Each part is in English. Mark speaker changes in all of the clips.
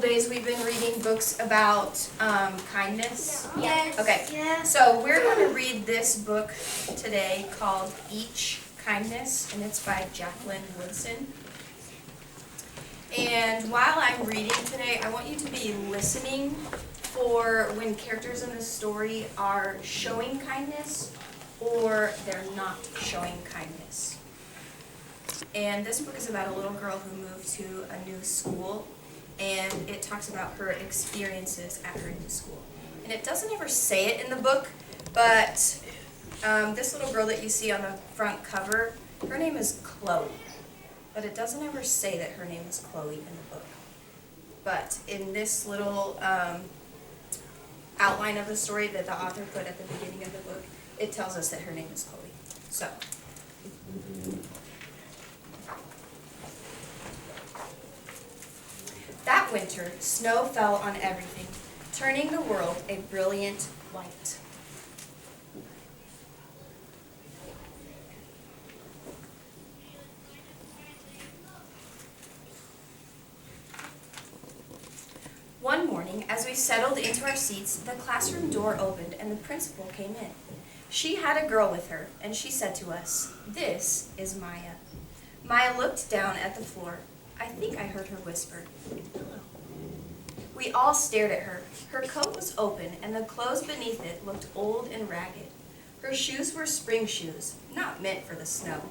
Speaker 1: days we've been reading books about kindness?
Speaker 2: Yes.
Speaker 1: Okay.
Speaker 2: Yeah.
Speaker 1: So we're going to read this book today called Each Kindness, and it's by Jacqueline Woodson. And while I'm reading today, I want you to be listening for when characters in the story are showing kindness or they're not showing kindness. And this book is about a little girl who moved to a new school, and it talks about her experiences at her new school. And it doesn't ever say it in the book, but this little girl that you see on the front cover, her name is Chloe. But it doesn't ever say that her name is Chloe in the book. But in this little outline of the story that the author put at the beginning of the book, it tells us that her name is Chloe. So. That winter, snow fell on everything, turning the world a brilliant white. One morning, as we settled into our seats, the classroom door opened and the principal came in. She had a girl with her, and she said to us, "This is Maya." Maya looked down at the floor. I think I heard her whisper, "Hello." We all stared at her. Her coat was open, and the clothes beneath it looked old and ragged. Her shoes were spring shoes, not meant for the snow.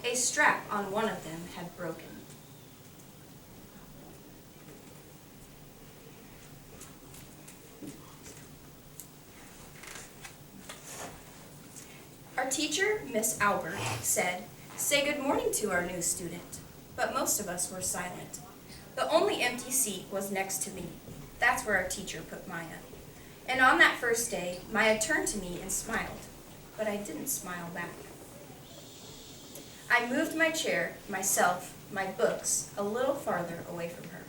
Speaker 1: A strap on one of them had broken. Our teacher, Miss Albert, said, "Say good morning to our new student." But most of us were silent. The only empty seat was next to me. That's where our teacher put Maya. And on that first day, Maya turned to me and smiled, but I didn't smile back. I moved my chair, myself, my books, a little farther away from her.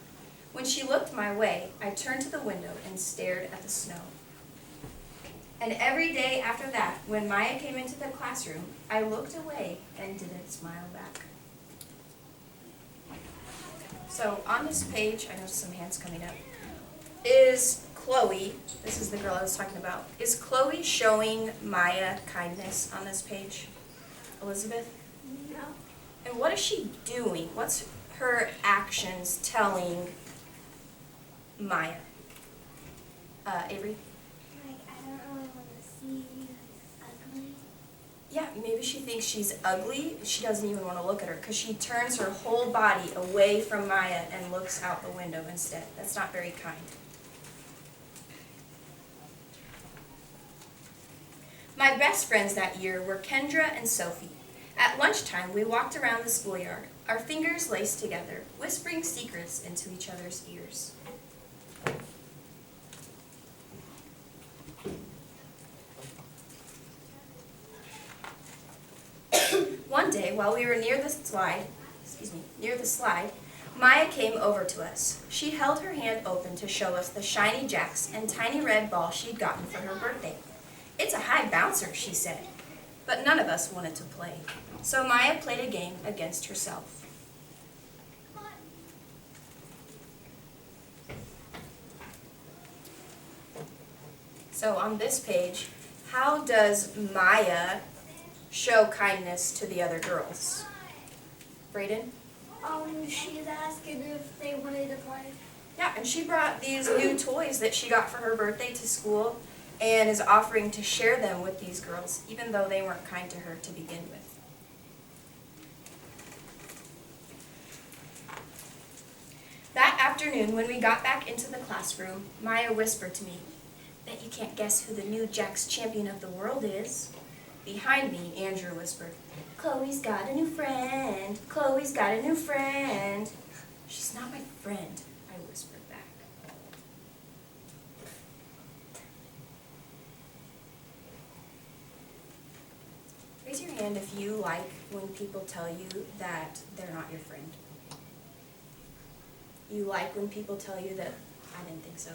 Speaker 1: When she looked my way, I turned to the window and stared at the snow. And every day after that, when Maya came into the classroom, I looked away and didn't smile back. So on this page, I noticed some hands coming up, is Chloe, this is the girl I was talking about, is Chloe showing Maya kindness on this page? Elizabeth?
Speaker 2: No.
Speaker 1: And what is she doing? What's her actions telling Maya? Avery?
Speaker 2: Like, I don't really want to see you ugly.
Speaker 1: Yeah, maybe she thinks she's ugly. She doesn't even want to look at her because she turns her whole body away from Maya and looks out the window instead. That's not very kind. My best friends that year were Kendra and Sophie. At lunchtime, we walked around the schoolyard, our fingers laced together, whispering secrets into each other's ears. One day, while we were near the slide, Maya came over to us. She held her hand open to show us the shiny jacks and tiny red ball she'd gotten for her birthday. "It's a high bouncer," she said. But none of us wanted to play. So Maya played a game against herself. So on this page, how does Maya show kindness to the other girls? Brayden?
Speaker 2: She's asking if they wanted to play.
Speaker 1: Yeah, and she brought these new toys that she got for her birthday to school and is offering to share them with these girls, even though they weren't kind to her to begin with. That afternoon, when we got back into the classroom, Maya whispered to me, "Bet you can't guess who the new Jack's champion of the world is." Behind me, Andrew whispered, "Chloe's got a new friend. Chloe's got a new friend." "She's not my friend," I whispered back. Raise your hand if you like when people tell you that they're not your friend. You like when people tell you that, I didn't think so.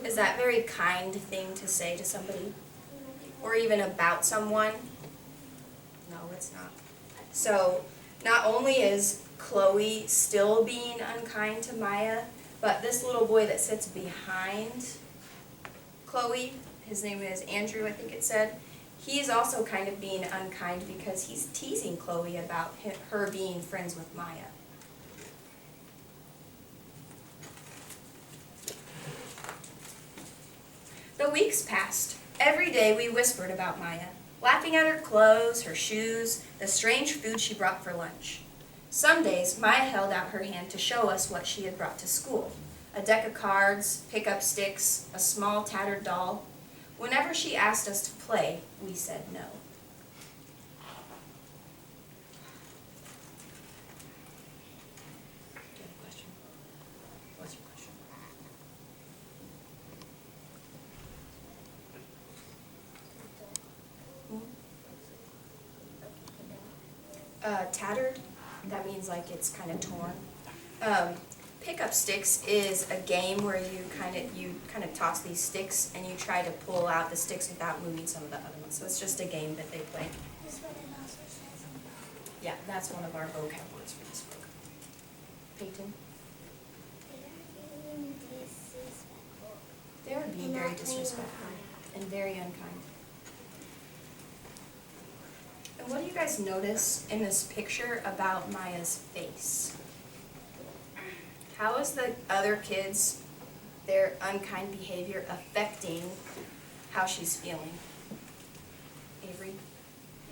Speaker 1: Is that a very kind thing to say to somebody? Or even about someone? No, it's not. So, not only is Chloe still being unkind to Maya, But this little boy that sits behind Chloe, his name is Andrew, I think it said, he is also kind of being unkind because he's teasing Chloe about her being friends with Maya. The weeks passed. Every day we whispered about Maya, laughing at her clothes, her shoes, the strange food she brought for lunch. Some days, Maya held out her hand to show us what she had brought to school. A deck of cards, pick-up sticks, a small tattered doll. Whenever she asked us to play, we said no. Do you have a question? What's your question? Tattered, that means like it's kind of torn. Pick-up sticks is a game where you kind of toss these sticks and you try to pull out the sticks without moving some of the other ones. So it's just a game that they play.
Speaker 2: This one it also says about.
Speaker 1: Yeah, that's one of our vocab words for this book. Peyton?
Speaker 2: They are being disrespectful.
Speaker 1: They are being
Speaker 2: And
Speaker 1: very
Speaker 2: not playing
Speaker 1: disrespectful
Speaker 2: with
Speaker 1: and very unkind. And what do you guys notice in this picture about Maya's face? How is the other kids, their unkind behavior affecting how she's feeling? Avery?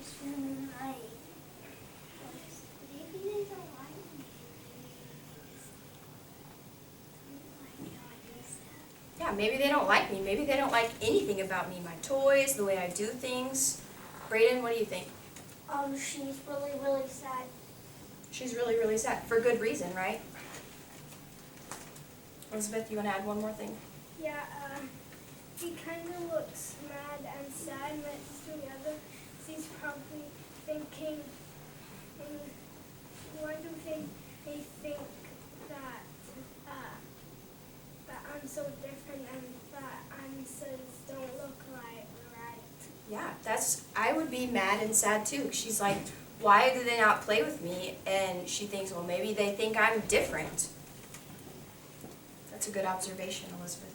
Speaker 2: Just feeling like maybe they don't like me.
Speaker 1: Yeah, maybe they don't like me. Maybe they don't like anything about me. My toys, the way I do things. Brayden, what do you think?
Speaker 2: She's really, really sad.
Speaker 1: She's really, really sad. For good reason, right? Elizabeth, you want to add one more thing?
Speaker 2: Yeah, he kind of looks mad and sad next to the other. He's probably thinking, why do they think that that I'm so different and that answers don't look right?
Speaker 1: Yeah, I would be mad and sad too. She's like, why do they not play with me? And she thinks, well, maybe they think I'm different. That's a good observation, Elizabeth.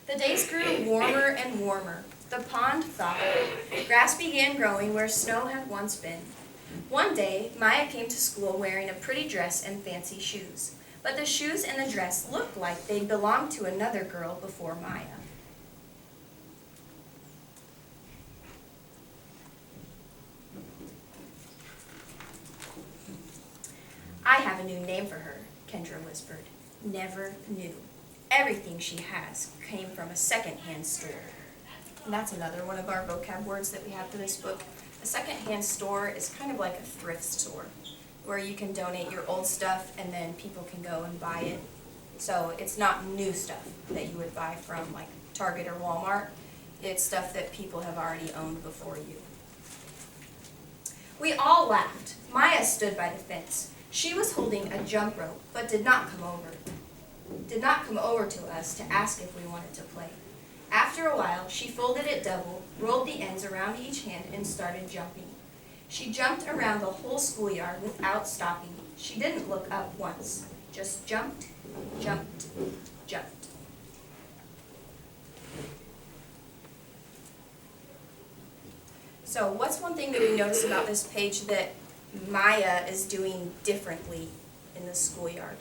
Speaker 1: The days grew warmer and warmer. The pond thawed. Grass began growing where snow had once been. One day, Maya came to school wearing a pretty dress and fancy shoes. But the shoes and the dress looked like they belonged to another girl before Maya. I have a new name for her, Kendra whispered. Never knew. Everything she has came from a second-hand store. And that's another one of our vocab words that we have for this book. A second-hand store is kind of like a thrift store where you can donate your old stuff and then people can go and buy it. So it's not new stuff that you would buy from like Target or Walmart. It's stuff that people have already owned before you. We all laughed. Maya stood by the fence. She was holding a jump rope, but did not come over to us to ask if we wanted to play. After a while, she folded it double, rolled the ends around each hand, and started jumping. She jumped around the whole schoolyard without stopping. She didn't look up once, just jumped, jumped, jumped. So what's one thing that we notice about this page that Maya is doing differently in the schoolyard?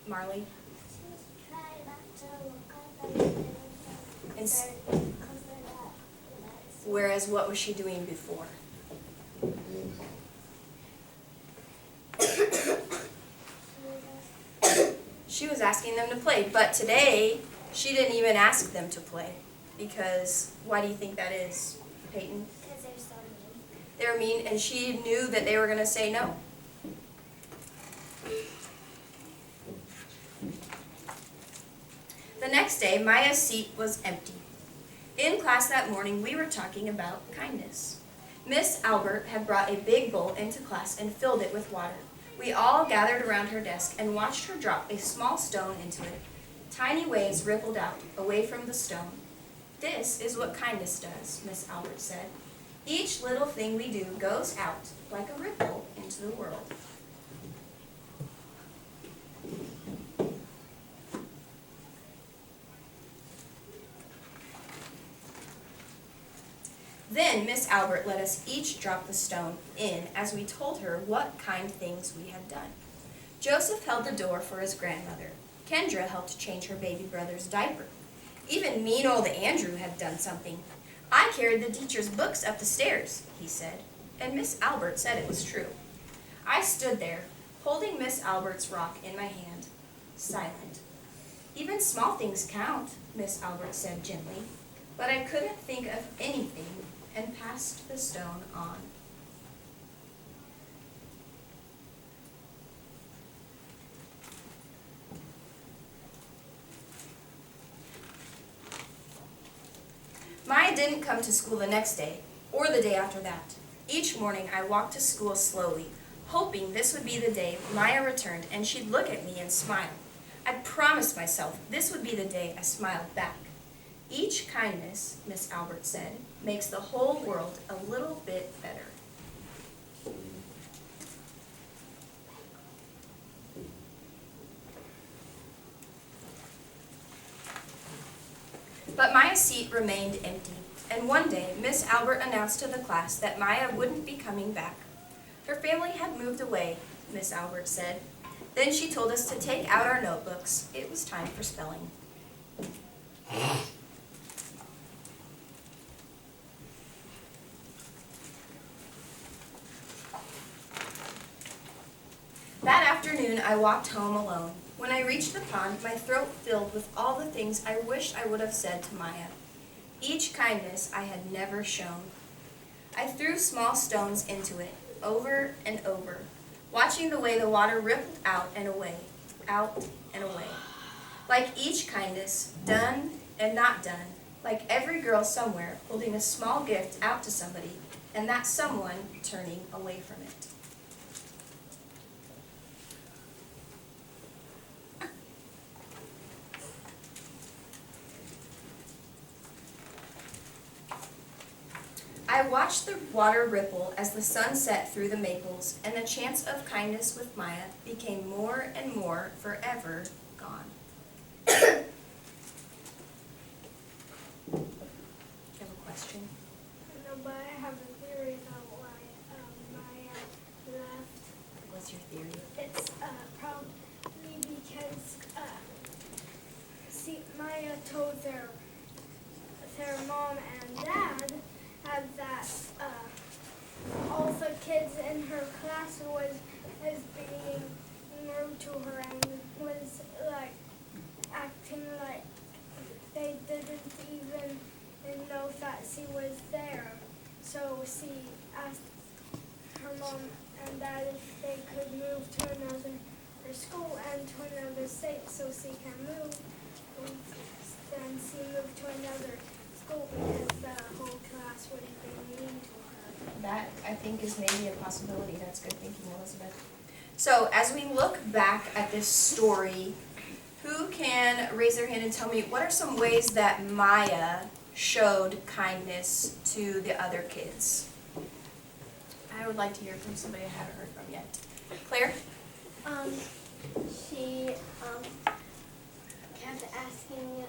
Speaker 1: Marley?
Speaker 2: She's trying not to look at them because they're not nice.
Speaker 1: Whereas what was she doing before? She was asking them to play, but today she didn't even ask them to play. Because, why do you think that is, Peyton?
Speaker 2: Because they're so mean.
Speaker 1: They were mean, and she knew that they were going to say no. The next day, Maya's seat was empty. In class that morning, we were talking about kindness. Miss Albert had brought a big bowl into class and filled it with water. We all gathered around her desk and watched her drop a small stone into it. Tiny waves rippled out, away from the stone. "This is what kindness does," Miss Albert said. "Each little thing we do goes out like a ripple into the world." Then Miss Albert let us each drop the stone in as we told her what kind things we had done. Joseph held the door for his grandmother. Kendra helped change her baby brother's diaper. Even mean old Andrew had done something. I carried the teacher's books up the stairs, he said, and Miss Albert said it was true. I stood there, holding Miss Albert's rock in my hand, silent. Even small things count, Miss Albert said gently, but I couldn't think of anything and passed the stone on. Maya didn't come to school the next day, or the day after that. Each morning I walked to school slowly, hoping this would be the day Maya returned and she'd look at me and smile. I promised myself this would be the day I smiled back. Each kindness, Miss Albert said, makes the whole world a little bit better. But Maya's seat remained empty, and one day Miss Albert announced to the class that Maya wouldn't be coming back. Her family had moved away, Miss Albert said. Then she told us to take out our notebooks. It was time for spelling. That afternoon, I walked home alone. When I reached the pond, my throat filled with all the things I wished I would have said to Maya. Each kindness I had never shown. I threw small stones into it, over and over, watching the way the water rippled out and away, out and away. Like each kindness, done and not done, like every girl somewhere holding a small gift out to somebody, and that someone turning away from it. I watched the water ripple as the sun set through the maples, and the chance of kindness with Maya became more and more forever gone. Do you have a question?
Speaker 2: No, but I have a theory about why Maya left.
Speaker 1: What's your theory?
Speaker 2: It's probably because Maya told their mom and dad that all the kids in her class was being rude to her and was like acting like they didn't even know that she was there. So she asked her mom and dad if they could move to another school and to another state so she can move. And then she moved to another school because the whole class would be mean to her.
Speaker 1: That, I think, is maybe a possibility. That's good thinking, Elizabeth. So, as we look back at this story, who can raise their hand and tell me what are some ways that Maya showed kindness to the other kids? I would like to hear from somebody I haven't heard from yet. Claire?
Speaker 3: She kept asking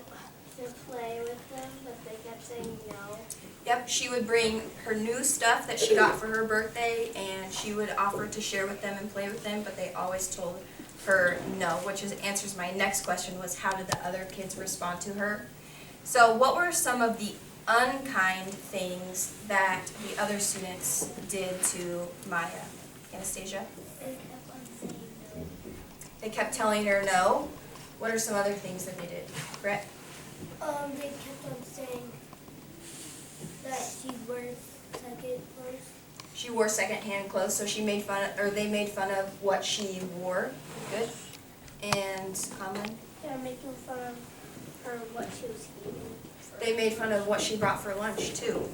Speaker 3: to play with them, but they kept saying no.
Speaker 1: Yep, she would bring her new stuff that she got for her birthday, and she would offer to share with them and play with them, but they always told her no, which answers my next question was how did the other kids respond to her? So what were some of the unkind things that the other students did to Maya? Anastasia?
Speaker 3: They kept on saying no.
Speaker 1: They kept telling her no. What are some other things that they did? Brett?
Speaker 3: They kept on saying that she wears second clothes.
Speaker 1: She wore secondhand clothes, so she made fun of, or they made fun of what she wore. Good. And Conlon?
Speaker 3: They're making fun of her what she was eating.
Speaker 1: They made fun of what she brought for lunch, too.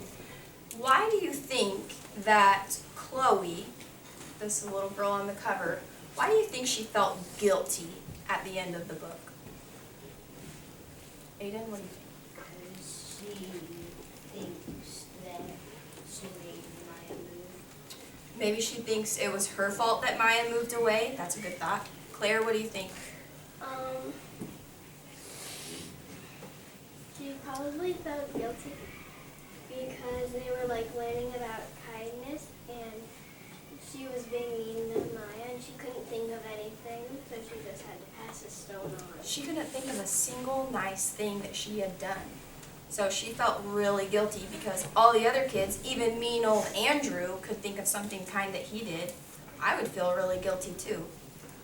Speaker 1: Why do you think that Chloe, this little girl on the cover, why do you think she felt guilty at the end of the book? Aiden, what do you think?
Speaker 4: Because she thinks that she made Maya move.
Speaker 1: Maybe she thinks it was her fault that Maya moved away. That's a good thought. Claire, what do you think?
Speaker 3: She probably felt guilty because they were like learning about kindness, and she was being mean to Maya, and she couldn't think of anything, so she just had to pass a stone on.
Speaker 1: She couldn't think of a single nice thing that she had done. So she felt really guilty because all the other kids, even mean old Andrew, could think of something kind that he did. I would feel really guilty too.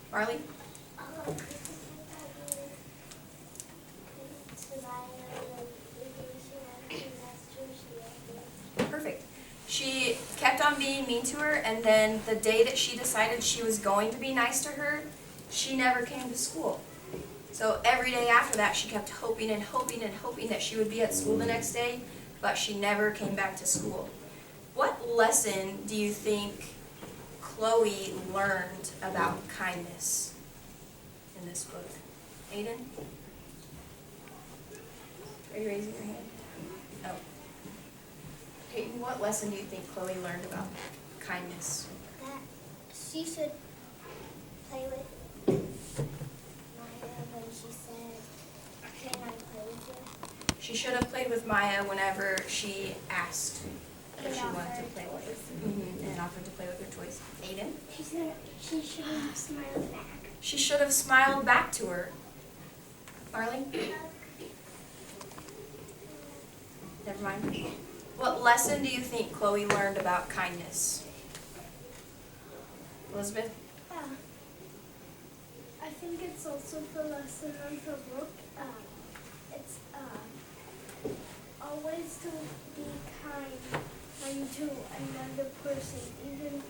Speaker 1: Marley? Perfect. She kept on being mean to her, and then the day that she decided she was going to be nice to her, she never came to school. So every day after that, she kept hoping and hoping and hoping that she would be at school the next day, but she never came back to school. What lesson do you think Chloe learned about kindness in this book? Aiden? Are you raising your hand? Oh. Peyton, what lesson do you think Chloe learned about kindness?
Speaker 3: That she should play with Maya when she said, "Can I play with you?"
Speaker 1: She should have played with Maya whenever she asked if she wanted to play with her. And offered to play with her toys. Aiden?
Speaker 3: She said she should have smiled back.
Speaker 1: She should have smiled back to her. Marley? Never mind. What lesson do you think Chloe learned about kindness? Elizabeth?
Speaker 2: I think it's also the lesson of the book. It's always to be kind to another person, even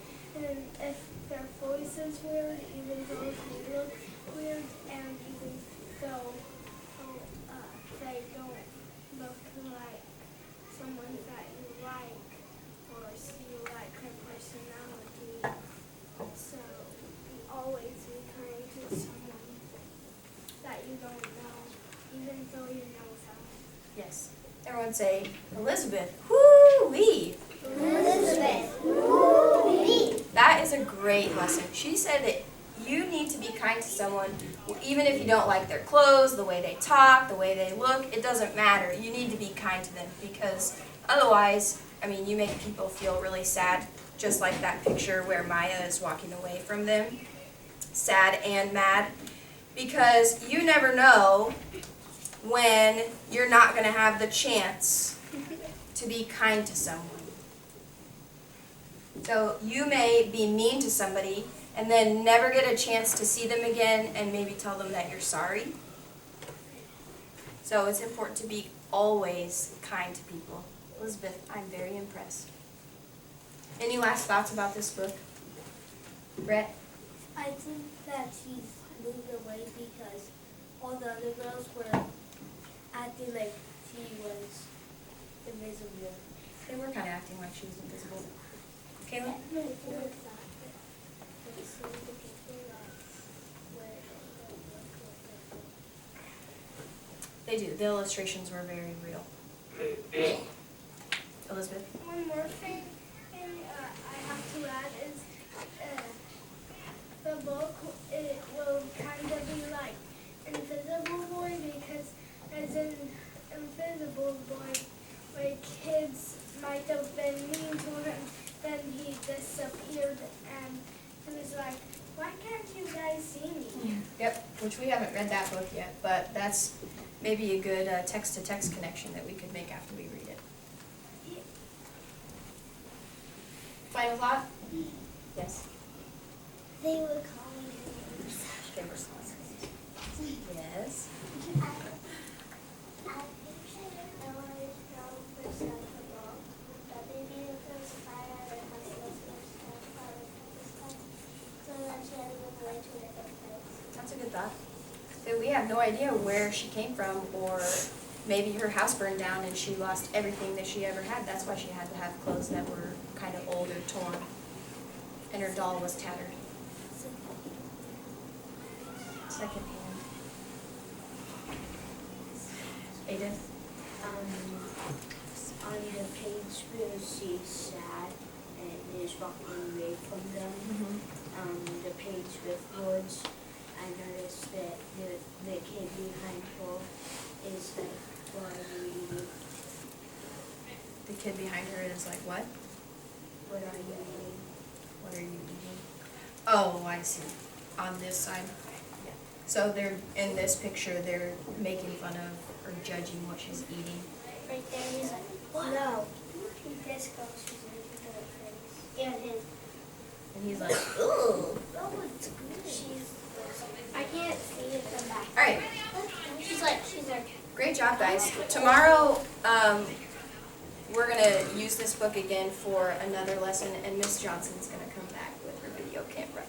Speaker 2: if their voice is weird, even though they look weird, and even though they don't look like someone that you like or see like their personality. So always be kind to someone that you don't know, even though you know them.
Speaker 1: Yes. Everyone say, Elizabeth. Woo-wee.
Speaker 3: Elizabeth, woo-wee.
Speaker 1: That is a great lesson. She said that you need to be kind to someone, even if you don't like their clothes, the way they talk, the way they look. It doesn't matter. You need to be kind to them because otherwise, I mean, you make people feel really sad, just like that picture where Maya is walking away from them, sad and mad, because you never know when you're not going to have the chance to be kind to someone. So you may be mean to somebody and then never get a chance to see them again and maybe tell them that you're sorry. So it's important to be always kind to people. Elizabeth, I'm very impressed. Any last thoughts about this book? Brett?
Speaker 3: I think that she's moved away because all the other girls were acting like she was invisible.
Speaker 1: They were kind of acting like she was invisible. Kayla? They do. The illustrations were very real. Elizabeth?
Speaker 2: One more thing I have to add is the book, it will kind of be like Invisible Boy, because as in Invisible Boy, where kids might have been mean to him, then he disappeared and he was like, why can't you guys see me?
Speaker 1: Yep, which we haven't read that book yet, but that's maybe a good text-to-text connection that we could make after we read it. Final thought? Yes.
Speaker 3: They were calling her names.
Speaker 1: They were small. Yes.
Speaker 3: I think she didn't know where to go for football, but maybe if there was a fire at her house, it was so then she had to move away to a different place.
Speaker 1: That's a good thought. So we have no idea where she came from, or maybe her house burned down and she lost everything that she ever had. That's why she had to have clothes that were kind of old or torn. And her doll was tattered. Second hand. Aiden?
Speaker 4: On the page where she's sad and is walking away from them, the page with words, I noticed that the kid behind her is like, why are you leaving?
Speaker 1: The kid behind her is like, what?
Speaker 4: What are you eating?
Speaker 1: What are you eating? Oh, I see. On this side? Yeah. So they're, in this picture, they're making fun of or judging what she's eating.
Speaker 3: Right there, he's like, what? No. This girl, she's like, look at her face. Yeah, him.
Speaker 1: And he's like, ooh.
Speaker 3: Oh, it's good. I can't see it from back.
Speaker 1: All right.
Speaker 3: She's like,
Speaker 1: Great job, guys. Tomorrow, we're gonna use this book again for another lesson, and Miss Johnson's gonna come back with her video camera.